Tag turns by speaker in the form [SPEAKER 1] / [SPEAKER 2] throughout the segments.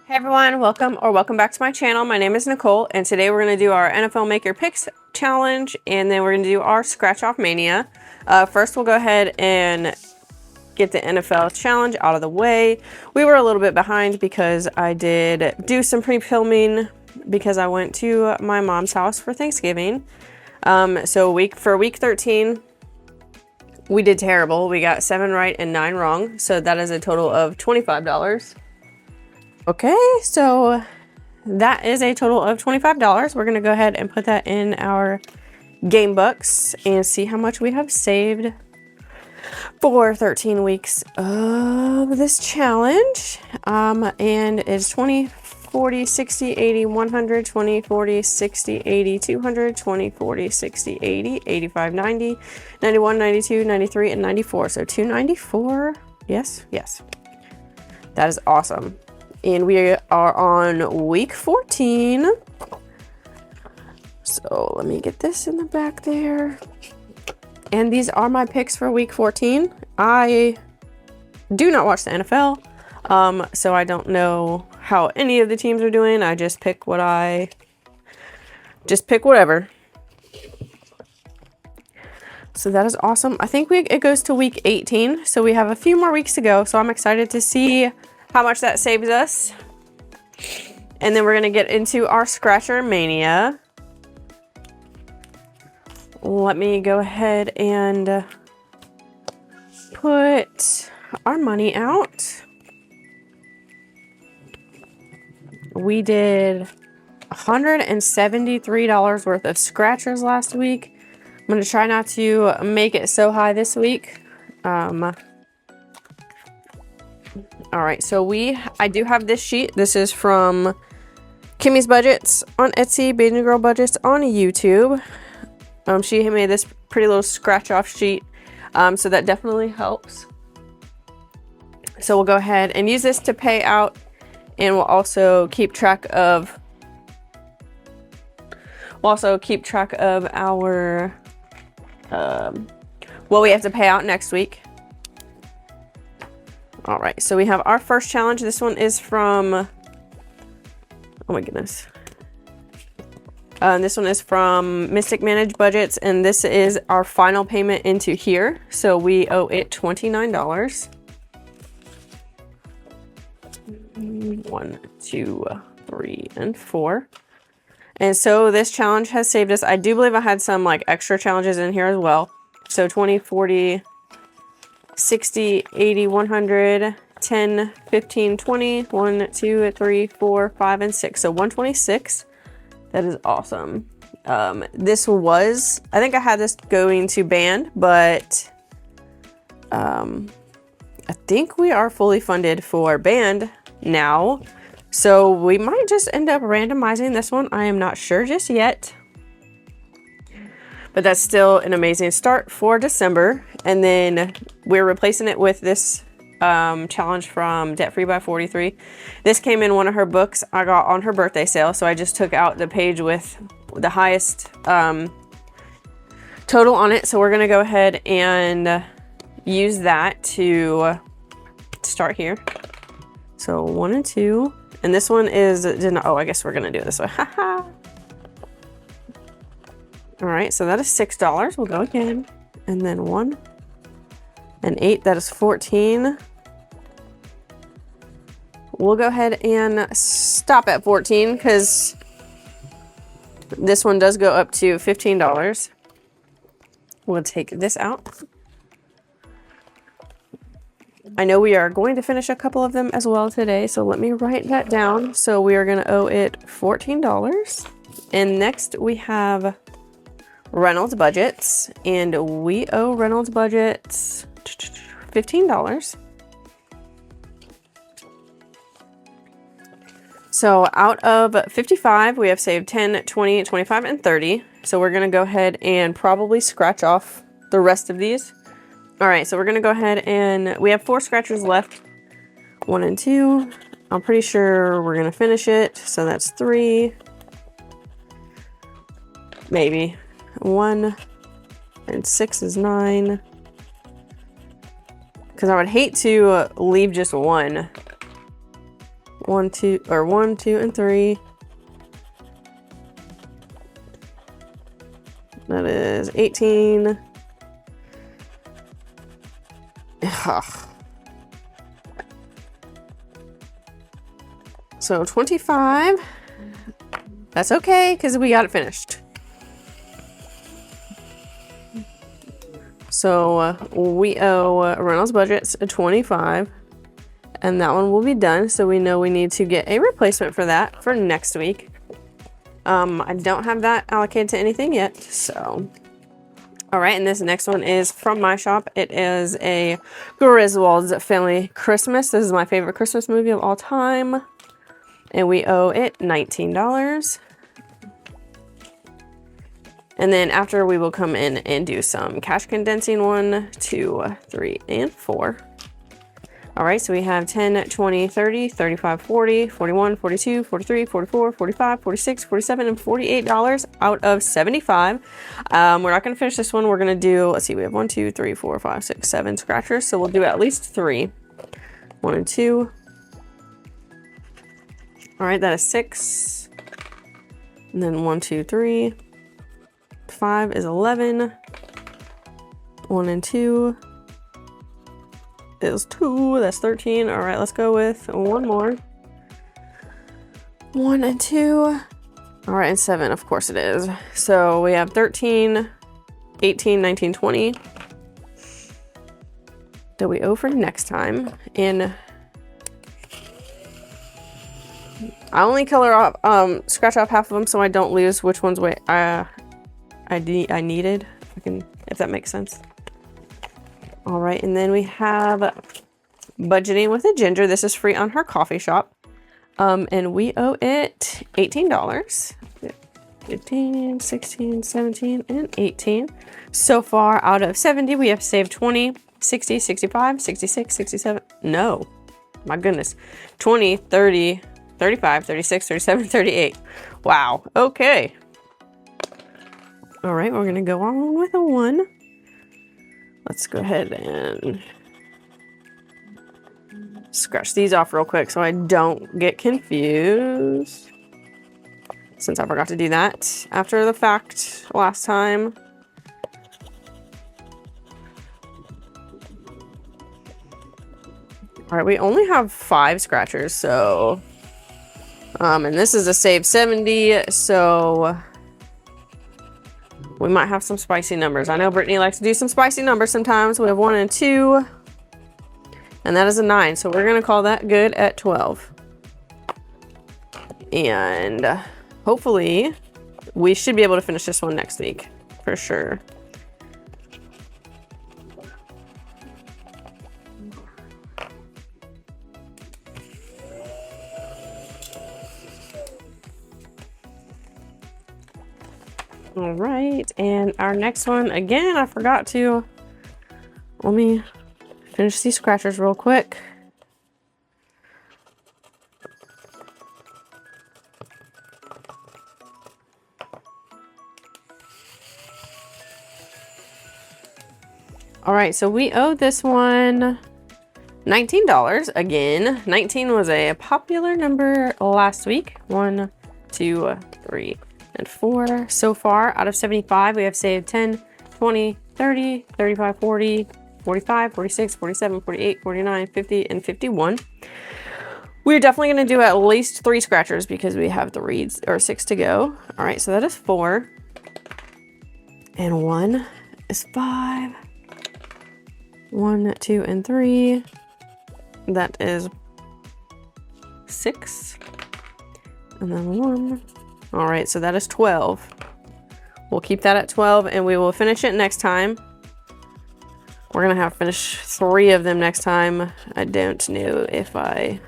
[SPEAKER 1] Hey everyone, welcome back to my channel. My name is Nicole, and today we're going to do our NFL Make Your Picks challenge, and then we're going to do our Scratch Off Mania. First, we'll go ahead and get the NFL challenge out of the way. We were a little bit behind because I did do some pre-filming because I went to my mom's house for Thanksgiving. So for week 13, we did terrible. We got 7 right and 9 wrong, so that is a total of $25. Okay, so that is a total of $25. We're going to go ahead and put that in our game books and see how much we have saved for 13 weeks of this challenge. And it's 20, 40, 60, 80, 100, 20, 40, 60, 80, 200, 20, 40, 60, 80, 85, 90, 91, 92, 93, and 94. So 294. Yes, yes. That is awesome. And we are on week 14. So let me get this in the back there. And these are my picks for week 14. I do not watch the NFL, so I don't know how any of the teams are doing. I just pick whatever. So that is awesome. I think it goes to week 18, so we have a few more weeks to go. So I'm excited to see how much that saves us. And then we're going to get into our Scratcher Mania. Let me go ahead and put our money out. We did $173 worth of scratchers last week. I'm going to try not to make it so high this week. All right, so I do have this sheet. This is from Kimmy's Budgets on Etsy, Baby Girl Budgets on YouTube. She made this pretty little scratch off sheet, so that definitely helps. So we'll go ahead and use this to pay out, and we'll also keep track of our what we have to pay out next week. All right, so we have our first challenge. This one is from, oh my goodness. This one is from Mystic Managed Budgets, and this is our final payment into here. So we owe it $29. 1, 2, 3, and 4. And so this challenge has saved us. I do believe I had some like extra challenges in here as well. So 20, 40, 60, 80, 100, 10, 15, 20, 1, 2, 3, 4, 5, and 6. So 126. That is awesome. This was, I think I had this going to band, but I think we are fully funded for band now. So we might just end up randomizing this one. I am not sure just yet. But that's still an amazing start for December. And then we're replacing it with this challenge from Debt Free by 43. This came in one of her books I got on her birthday sale. So I just took out the page with the highest total on it. So we're going to go ahead and use that to start here. So 1 and 2. And this one is, oh, I guess we're going to do it this way. Haha. All right, so that is $6. We'll go again. And then 1 and 8, that is 14. We'll go ahead and stop at 14 because this one does go up to $15. We'll take this out. I know we are going to finish a couple of them as well today, so let me write that down. So we are going to owe it $14. And next we have Reynolds Budgets, and we owe Reynolds Budgets $15. So out of 55, we have saved 10, 20, 25, and 30. So we're going to go ahead and probably scratch off the rest of these. All right, so we're going to go ahead and we have 4 scratchers left. 1 and 2. I'm pretty sure we're going to finish it. So that's 3. Maybe. 1 and 6 is 9. Because I would hate to leave just one 1, 2, or 1, 2, and 3. That is 18. Ugh. So 25. That's okay, because we got it finished. So we owe Reynolds Budgets a 25. And that one will be done. So we know we need to get a replacement for that for next week. I don't have that allocated to anything yet. So, all right. And this next one is from my shop. It is a Griswold's Family Christmas. This is my favorite Christmas movie of all time. And we owe it $19. And then after we will come in and do some cash condensing 1, 2, 3, and 4. All right, so we have 10, 20, 30, 35, 40, 41, 42, 43, 44, 45, 46, 47, and $48 out of 75. We're not going to finish this one. We're going to do, let's see, we have 1, 2, 3, 4, 5, 6, 7 scratchers. So we'll do at least 3. 1 and 2. All right, that is 6. And then 1, 2, 3. 5 is 11. 1 and 2. Is 2. That's 13. All right, let's go with one more. 1 and 2. All right, and 7, of course it is. So we have 13, 18, 19, 20 that we owe for next time. And I only color off, scratch off half of them so I don't lose which ones I needed. If that makes sense. All right, and then we have Budgeting with a Ginger. This is free on her coffee shop. And we owe it $18. 15, 16, 17, and 18. So far out of 70, we have saved 20, 60, 65, 66, 67. No, my goodness. 20, 30, 35, 36, 37, 38. Wow, okay. All right, we're gonna go on with a 1. Let's go ahead and scratch these off real quick so I don't get confused, since I forgot to do that after the fact last time. All right, we only have 5 scratchers, so and this is a save 70, so we might have some spicy numbers. I know Brittany likes to do some spicy numbers sometimes. We have 1 and 2. And that is a 9. So we're going to call that good at 12. And hopefully we should be able to finish this one next week. For sure. All right, and our next one, again, I forgot to, let me finish these scratchers real quick. All right, so we owe this one $19 again. 19 was a popular number last week. 1, 2, 3. And 4. So far, out of 75, we have saved 10, 20, 30, 35, 40, 45, 46, 47, 48, 49, 50, and 51. We're definitely going to do at least 3 scratchers because we have 6 to go. All right, so that is 4. And 1 is 5. 1, 2, and 3. That is 6. And then 1. All right, so that is 12. We'll keep that at 12 and we will finish it next time. We're gonna have to finish 3 of them next time. I don't know if I...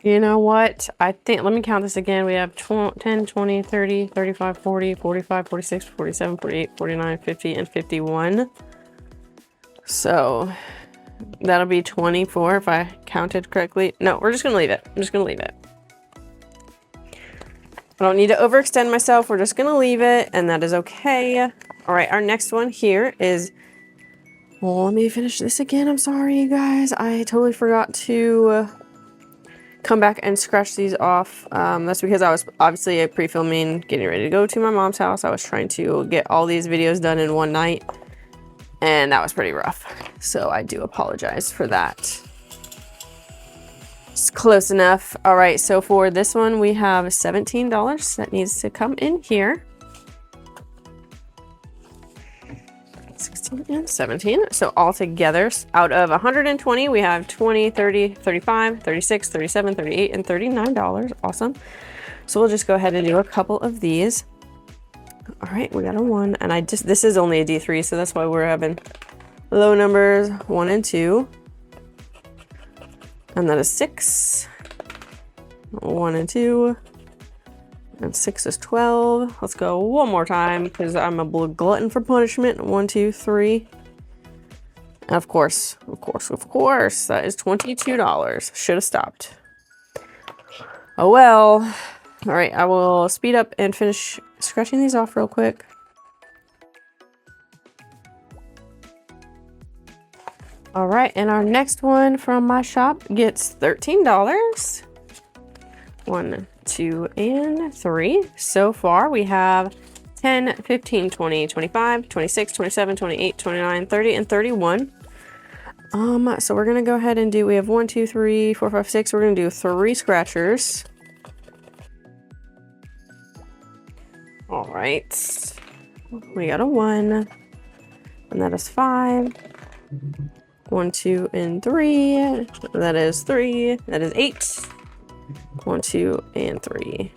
[SPEAKER 1] You know what? I think, let me count this again. We have 10, 20, 30, 35, 40, 45, 46, 47, 48, 49, 50, and 51. So that'll be 24 if I counted correctly. No, we're just gonna leave it. I'm just gonna leave it. I don't need to overextend myself. We're just gonna leave it, and that is okay. All right, our next one here is, well, let me finish this again. I'm sorry, you guys. I totally forgot to come back and scratch these off. That's because I was obviously pre-filming, getting ready to go to my mom's house. I was trying to get all these videos done in one night, and that was pretty rough. So I do apologize for that. It's close enough. All right, so for this one, we have $17 that needs to come in here. 16 and 17. So all together, out of 120, we have 20, 30, 35, 36, 37, 38, and $39. Awesome. So we'll just go ahead and do a couple of these. All right, we got a 1, and this is only a D3, so that's why we're having low numbers, 1 and 2. And that is 6, 1 and 2, and 6 is 12. Let's go one more time because I'm a glutton for punishment. 1, 2, 3. And of course, that is $22. Should have stopped. Oh well. All right, I will speed up and finish scratching these off real quick. All right, and our next one from my shop gets $13. 1, 2, and 3. So far, we have 10, 15, 20, 25, 26, 27, 28, 29, 30, and 31. So we're gonna go ahead and we have 1, 2, 3, 4, 5, 6. We're gonna do 3 scratchers. All right, we got a 1, and that is 5. 1, 2, and 3. That is 3. That is 8. 1, 2, and 3.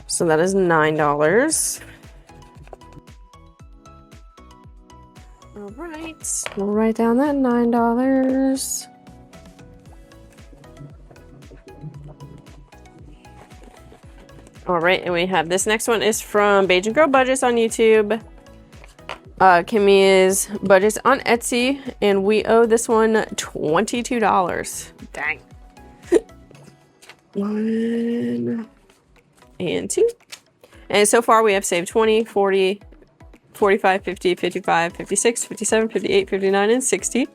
[SPEAKER 1] So that is $9. All right, we'll write down that $9. All right, and we have this next one is from Beige and Girl Budgets on YouTube. Kimmy's budgets on Etsy, and we owe this one $22. Dang. 1 and 2. And so far we have saved 20, 40, 45, 50, 55, 56, 57, 58, 59, and 60.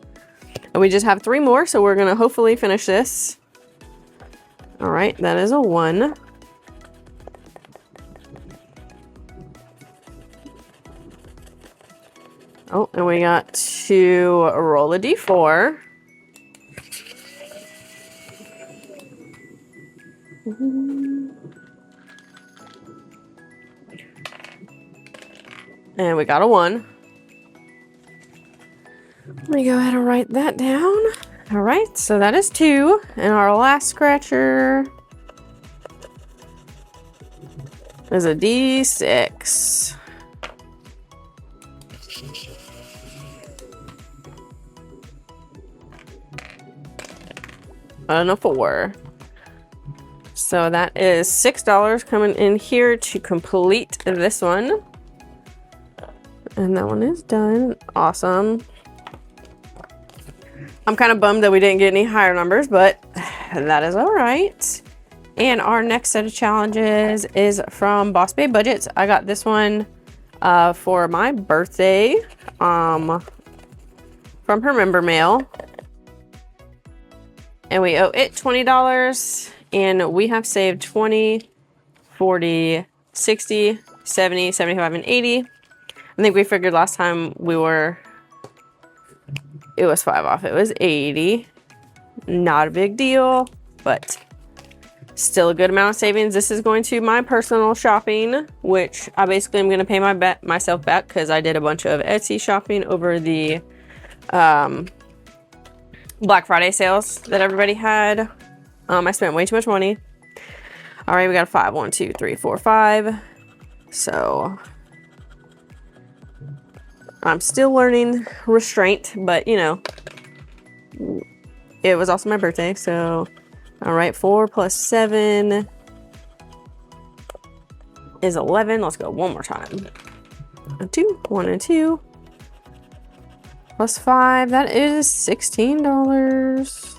[SPEAKER 1] And we just have 3 more, so we're gonna hopefully finish this. All right, that is a 1. Oh, and we got to roll a D4. And we got a 1. Let me go ahead and write that down. All right, so that is 2. And our last scratcher is a D6. And a 4. So that is $6 coming in here to complete this one. And that one is done. Awesome. I'm kind of bummed that we didn't get any higher numbers, but that is all right. And our next set of challenges is from Boss Babe Budgets. I got this one for my birthday from her member mail. And we owe it $20, and we have saved 20, 40, 60, 70, 75, and 80. I think we figured last time it was 5 off. It was 80. Not a big deal, but still a good amount of savings. This is going to my personal shopping, which I basically am going to pay myself back because I did a bunch of Etsy shopping over the Black Friday sales that everybody had. I spent way too much money. All right, we got a 5. 1, 2, 3, 4, 5. So I'm still learning restraint, but you know, it was also my birthday. So, all right, 4 plus 7 is 11. Let's go one more time. 2, 1 and 2. plus 5, that is $16.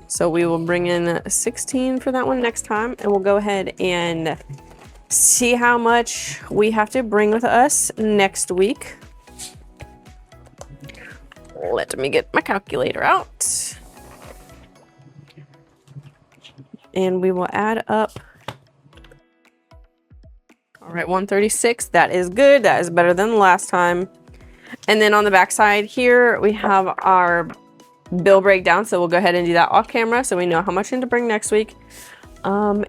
[SPEAKER 1] So we will bring in 16 for that one next time, and we'll go ahead and see how much we have to bring with us next week. Let me get my calculator out. And we will add up. All right, 136, that is good. That is better than last time. And then on the back side here, we have our bill breakdown. So we'll go ahead and do that off camera so we know how much to bring next week. And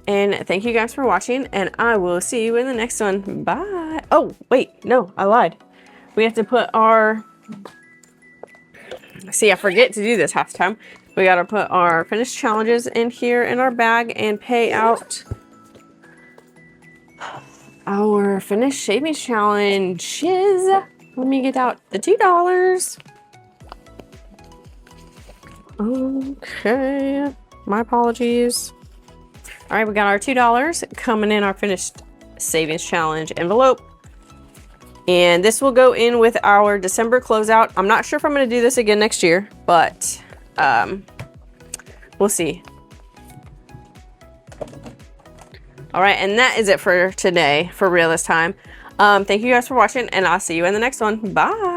[SPEAKER 1] thank you guys for watching, and I will see you in the next one. Bye. Oh, wait, no, I lied. We have to put our, see, I forget to do this half the time. We got to put our finished challenges in here in our bag and pay out our finished shaving challenges. Let me get out the $2. Okay, my apologies. All right, we got our $2 coming in our finished savings challenge envelope. And this will go in with our December closeout. I'm not sure if I'm going to do this again next year, but we'll see. All right, and that is it for today, for real this time. Thank you guys for watching, and I'll see you in the next one. Bye.